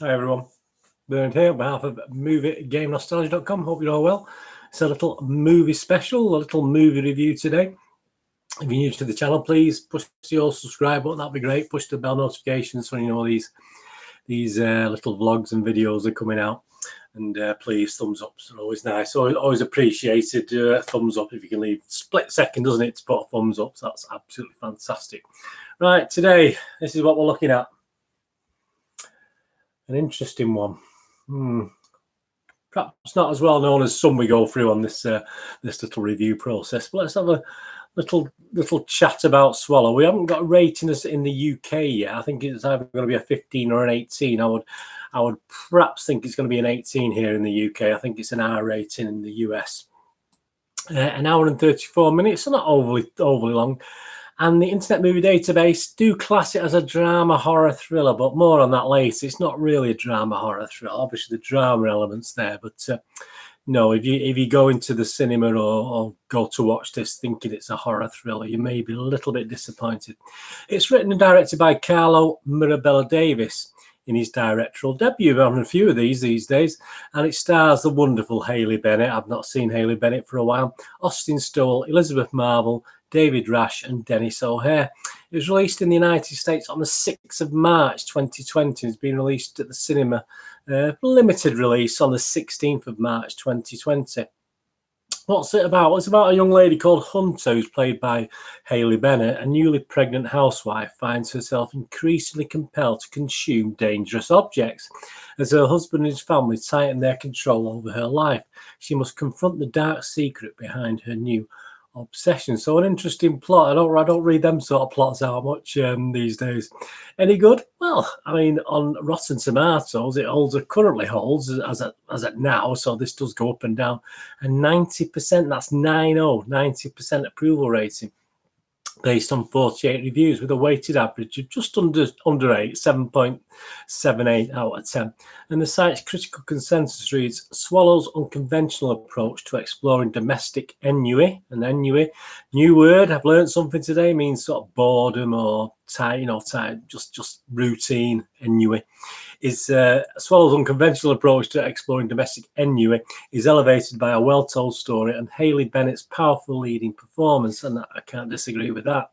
Hi everyone, Bernard here on behalf of MovieGameNostalgia.com. Hope you're all well. It's a little movie special, a little movie review today. If you're new to the channel, please push the old subscribe button. That'd be great. Push the bell notifications so you know these little vlogs and videos are coming out. And please, thumbs ups are always nice. Always appreciated. Thumbs up if you can leave. Split second, doesn't it, to put a thumbs up? So that's absolutely fantastic. Right, today this is what we're looking at. An interesting one. Perhaps not as well known as some we go through on this this little review process. But let's have a little chat about Swallow. We haven't got a rating in the UK yet. I think it's either going to be a 15 or an 18. I would perhaps think it's going to be an 18 here in the UK. I think it's an R rating in the US. An hour and 34 minutes, so not overly long. And the Internet Movie Database do class it as a drama horror thriller, but more on that later. It's not really a drama horror thriller. Obviously, the drama elements there, but no. If you go into the cinema or go to watch this thinking it's a horror thriller, you may be a little bit disappointed. It's written and directed by Carlo Mirabella Davis in his directorial debut. We're having a few of these days, and it stars the wonderful Hayley Bennett. I've not seen Hayley Bennett for a while. Austin Stowell, Elizabeth Marvel, David Rash and Dennis O'Hare. It was released in the United States on the 6th of March 2020. It's been released at the cinema, limited release on the 16th of March 2020. What's it about? Well, it's about a young lady called Hunter, who's played by Hayley Bennett. A newly pregnant housewife finds herself increasingly compelled to consume dangerous objects. As her husband and his family tighten their control over her life, she must confront the dark secret behind her new obsession. So an interesting plot. I don't read them sort of plots out much these days. Any good? Well, I mean, on Rotten Tomatoes, it currently holds as at now. So this does go up and down. And 90%, that's 90% approval rating, based on 48 reviews, with a weighted average of just under 8, 7.78 out of 10. And the site's critical consensus reads, Swallow's unconventional approach to exploring domestic ennui, and ennui, new word, I've learned something today, means sort of boredom or just routine ennui, is Swallow's unconventional approach to exploring domestic ennui is elevated by a well-told story and Hayley Bennett's powerful leading performance, and I can't disagree with that.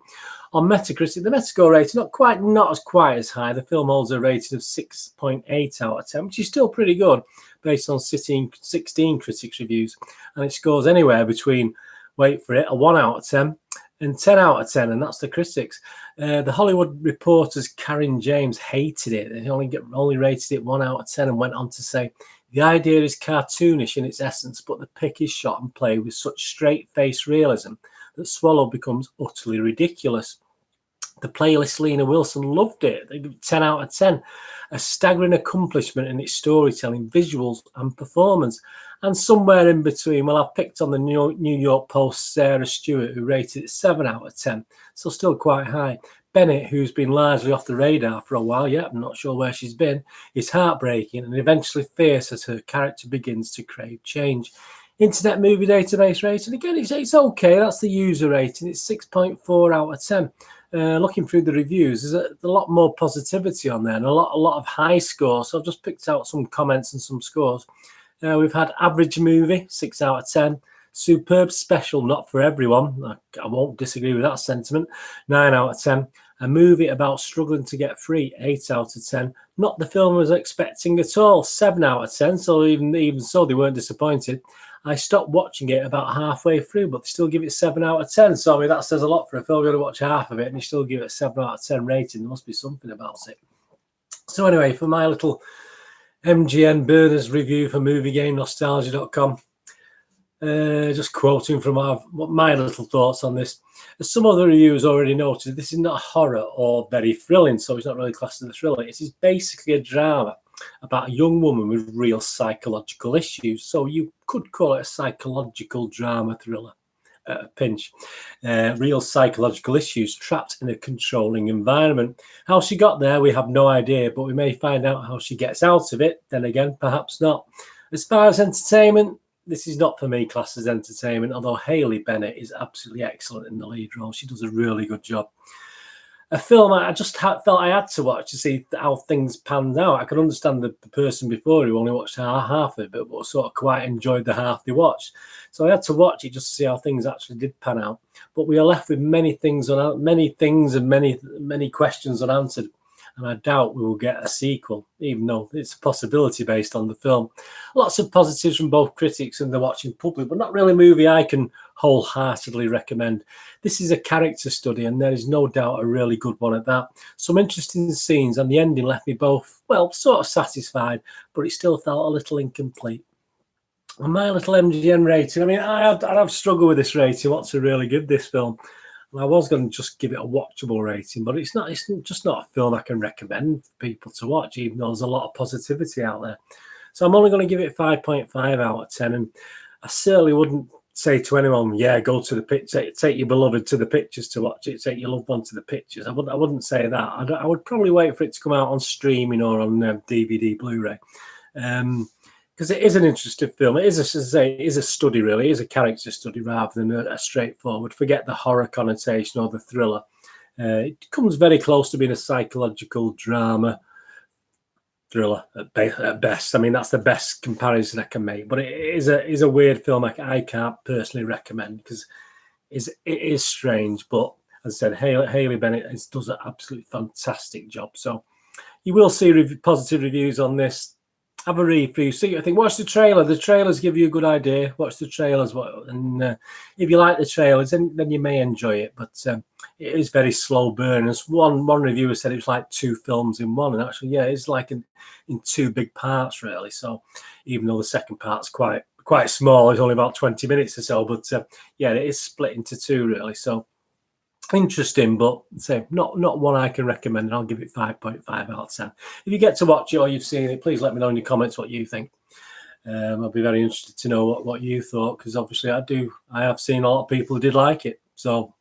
On Metacritic, the Metascore rating not quite as high. The film holds a rating of 6.8 out of 10, which is still pretty good based on 16 critics' reviews, and it scores anywhere between, wait for it, a 1 out of 10 and 10 out of 10, and that's the critics. The Hollywood Reporter's Karen James hated it. They only rated it 1 out of 10 and went on to say, the idea is cartoonish in its essence, but the pick is shot and played with such straight-faced realism that Swallow becomes utterly ridiculous. The playlist Lena Wilson loved it. They give it 10 out of 10. A staggering accomplishment in its storytelling, visuals and performance. And somewhere in between, well, I've picked on the New York Post's Sarah Stewart, who rated it 7 out of 10. So still quite high. Bennett, who's been largely off the radar for a while, I'm not sure where she's been, is heartbreaking and eventually fierce as her character begins to crave change. Internet Movie Database rating, again, it's okay. That's the user rating. It's 6.4 out of 10. Looking through the reviews, there's a lot more positivity on there and a lot of high scores. So I've just picked out some comments and some scores. We've had average movie, 6 out of 10. Superb special, not for everyone. I won't disagree with that sentiment. 9 out of 10. A movie about struggling to get free, 8 out of 10. Not the film I was expecting at all, 7 out of 10. So even so, they weren't disappointed. I stopped watching it about halfway through, but they still give it 7 out of 10. So I mean, that says a lot for a film. You're going to watch half of it and you still give it a 7 out of 10 rating. There must be something about it. So anyway, for my little MGN Berners review for MovieGameNostalgia.com, just quoting from my little thoughts on this. As some other reviewers already noted, this is not horror or very thrilling, so it's not really classed as a thriller. It is basically a drama about a young woman with real psychological issues. So you could call it a psychological drama thriller at a pinch. Real psychological issues trapped in a controlling environment. How she got there, we have no idea, but we may find out how she gets out of it. Then again, perhaps not. As far as entertainment, this is not for me classed as entertainment, although Hayley Bennett is absolutely excellent in the lead role. She does a really good job. a film I just felt I had to watch to see how things panned out. I could understand the person before who only watched half of it, but sort of quite enjoyed the half they watched. So I had to watch it just to see how things actually did pan out. But we are left with many things and many questions unanswered. And I doubt we will get a sequel, even though it's a possibility based on the film. Lots of positives from both critics and the watching public, but not really a movie I can wholeheartedly recommend. This is a character study, and there is no doubt a really good one at that. Some interesting scenes, and the ending left me both, well, sort of satisfied, but it still felt a little incomplete. And my little MGM rating, I mean, I've struggled with this rating. What to really give this film? And I was going to just give it a watchable rating, but it's just not a film I can recommend for people to watch, even though there's a lot of positivity out there. So I'm only going to give it 5.5 out of 10. And I certainly wouldn't say to anyone, yeah, go to the picture, take your beloved to the pictures to watch it, take your loved one to the pictures. I wouldn't say that. I would probably wait for it to come out on streaming or on DVD, Blu-ray. Because it is an interesting film. It is, as I say, it is a study, really. It is a character study rather than a straightforward. Forget the horror connotation or the thriller. It comes very close to being a psychological drama thriller at best. I mean, that's the best comparison I can make. But it is a weird film I can't personally recommend because it is strange. But as I said, Haley Bennett does an absolutely fantastic job. So you will see positive reviews on this. Have a read through, see what I think. Watch the trailer. The trailers give you a good idea. Watch the trailers, and if you like the trailers, then you may enjoy it. But it is very slow burn. As one reviewer said, it was like 2 films in one, and actually, yeah, it's like in 2 big parts, really. So even though the second part's quite small, it's only about 20 minutes or so. But yeah, it is split into 2, really. So interesting, but say not one I can recommend, and I'll give it 5.5 out of 10. If you get to watch it or you've seen it, please let me know in your comments what you think. I'll be very interested to know what you thought, because obviously I have seen a lot of people who did like it, so,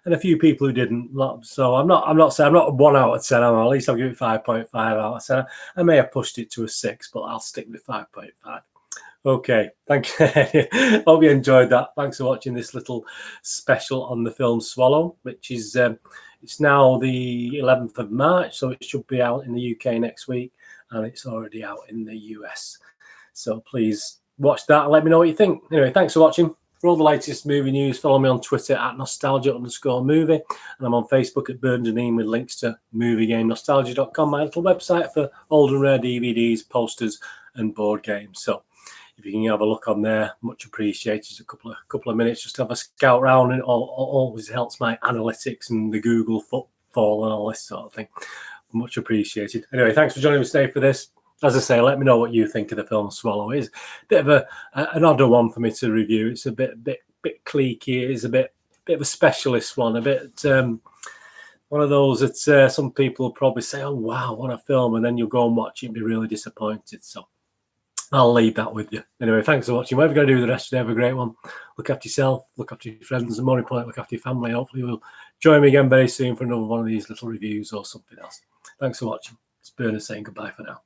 and a few people who didn't. So I'm not saying I'm not 1 out of 10. At least I'll give it 5.5 out of 10. I may have pushed it to a 6, but I'll stick with 5.5. Okay, thank you. Hope you enjoyed that. Thanks for watching this little special on the film Swallow, which is it's now the 11th of March, so it should be out in the UK next week, and it's already out in the US. So please watch that and let me know what you think. Anyway, thanks for watching. For all the latest movie news, follow me on Twitter at nostalgia_movie, and I'm on Facebook at Burn Janine with links to movieGameNostalgia.com, my little website for old and rare DVDs, posters, and board games. So if you can have a look on there, much appreciated. A couple of minutes just to have a scout round, and it always helps my analytics and the Google footfall and all this sort of thing. Much appreciated. Anyway, thanks for joining me today for this. As I say, let me know what you think of the film Swallow. It's a bit of an odder one for me to review. It's a bit cliquey. It is a bit of a specialist one. A bit one of those that some people will probably say, "Oh wow, what a film!" and then you'll go and watch it and be really disappointed. So I'll leave that with you. Anyway, thanks for watching. Whatever you're going to do the rest of the day, have a great one. Look after yourself, look after your friends, and more importantly, look after your family. Hopefully you'll join me again very soon for another one of these little reviews or something else. Thanks for watching. It's Bernard saying goodbye for now.